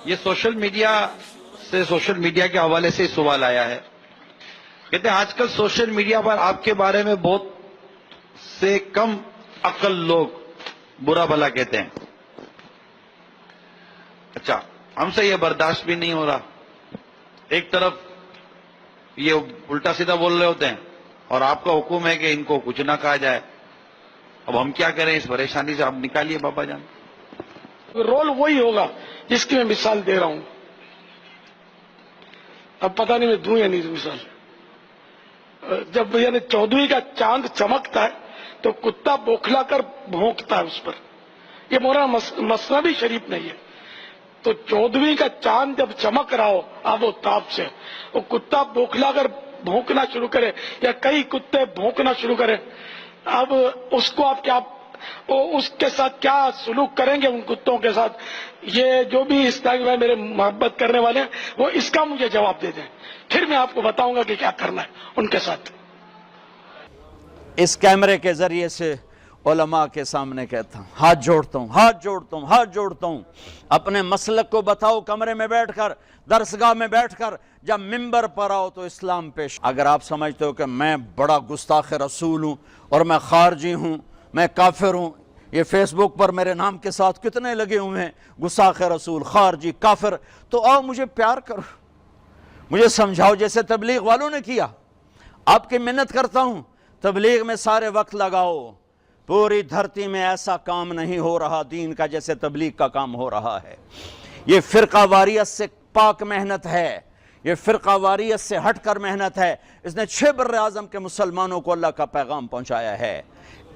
یہ social media کے حوالے سے سوال آیا ہے. کہتے ہیں آج کل سوشل میڈیا پر آپ کے بارے میں بہت سے کم عقل لوگ برا بھلا کہتے ہیں. اچھا، ہم سے یہ برداشت بھی نہیں ہو رہا. ایک طرف یہ الٹا سیدھا بول رہے ہوتے ہیں اور آپ کا حکم ہے کہ ان کو کچھ نہ کہا جائے. اب ہم کیا کریں؟ اس پریشانی سے آپ نکالیے بابا جان. رول وہی ہوگا جس کی میں مثال دے رہا ہوں. اب پتہ نہیں میں دوں یا نہیں دوں مثال. جب یعنی 14ویں کا چاند چمکتا ہے تو کتا بوکھلا کر بھونکتا ہے اس پر. یہ مولانا مثنوی شریف نہیں ہے. تو 14ویں کا چاند جب چمک رہا ہو آب و تاب سے، وہ کتا بوکھلا کر بھونکنا شروع کرے یا کئی کتے بھونکنا شروع کرے، اب اس کو آپ کیا اس کے ساتھ کیا سلوک کریں گے؟ ان کتوں کے ساتھ یہ جو بھی اس طرح میں میرے محبت کرنے والے ہیں وہ اس کا مجھے جواب دے دیں، پھر میں آپ کو بتاؤں گا کہ کیا کرنا ہے ان کے ساتھ. اس کیمرے کے ذریعے سے علماء کے سامنے کہتا ہوں، ہاتھ جوڑتا ہوں، ہاتھ جوڑتا ہوں، ہاتھ جوڑتا ہوں. اپنے مسلک کو بتاؤ کمرے میں بیٹھ کر، درسگاہ میں بیٹھ کر. جب منبر پر آؤ تو اسلام پیش. اگر آپ سمجھتے ہو کہ میں بڑا گستاخ رسول ہوں اور میں خارجی ہوں، میں کافر ہوں، یہ فیس بک پر میرے نام کے ساتھ کتنے لگے ہوئے ہیں، گستاخ رسول، خارجی، کافر، تو آؤ مجھے پیار کرو، مجھے سمجھاؤ جیسے تبلیغ والوں نے کیا. آپ کی منت کرتا ہوں تبلیغ میں سارے وقت لگاؤ. پوری دھرتی میں ایسا کام نہیں ہو رہا دین کا جیسے تبلیغ کا کام ہو رہا ہے. یہ فرقہ واریت سے پاک محنت ہے، یہ فرقہ واریت سے ہٹ کر محنت ہے. اس نے 6 بر اعظم کے مسلمانوں کو اللہ کا پیغام پہنچایا ہے.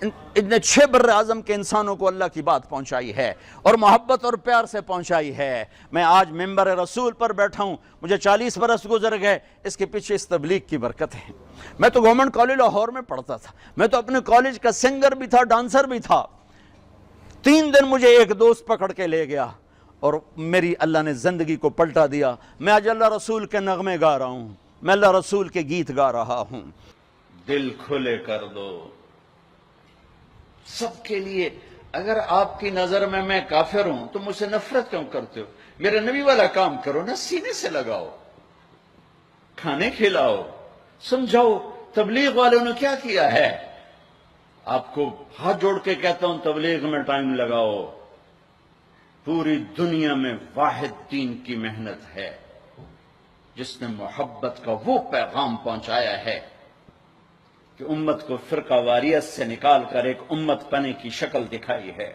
اس نے 6 بر اعظم کے انسانوں کو اللہ کی بات پہنچائی ہے اور محبت اور پیار سے پہنچائی ہے. میں آج منبر رسول پر بیٹھا ہوں، مجھے 40 برس گزر گئے، اس کے پیچھے اس تبلیغ کی برکت ہے. میں تو گورنمنٹ کالج لاہور میں پڑھتا تھا، میں تو اپنے کالج کا سنگر بھی تھا، ڈانسر بھی تھا. 3 دن مجھے ایک دوست پکڑ کے لے گیا اور میری اللہ نے زندگی کو پلٹا دیا. میں آج اللہ رسول کے نغمے گا رہا ہوں، میں اللہ رسول کے گیت گا رہا ہوں. دل کھلے کر دو سب کے لیے. اگر آپ کی نظر میں کافر ہوں تو مجھ سے نفرت کیوں کرتے ہو؟ میرے نبی والا کام کرو نا، سینے سے لگاؤ، کھانے کھلاؤ، سمجھاؤ. تبلیغ والوں نے کیا کیا ہے؟ آپ کو ہاتھ جوڑ کے کہتا ہوں تبلیغ میں ٹائم لگاؤ. پوری دنیا میں واحد دین کی محنت ہے جس نے محبت کا وہ پیغام پہنچایا ہے کہ امت کو فرقہ واریت سے نکال کر ایک امت پنے کی شکل دکھائی ہے.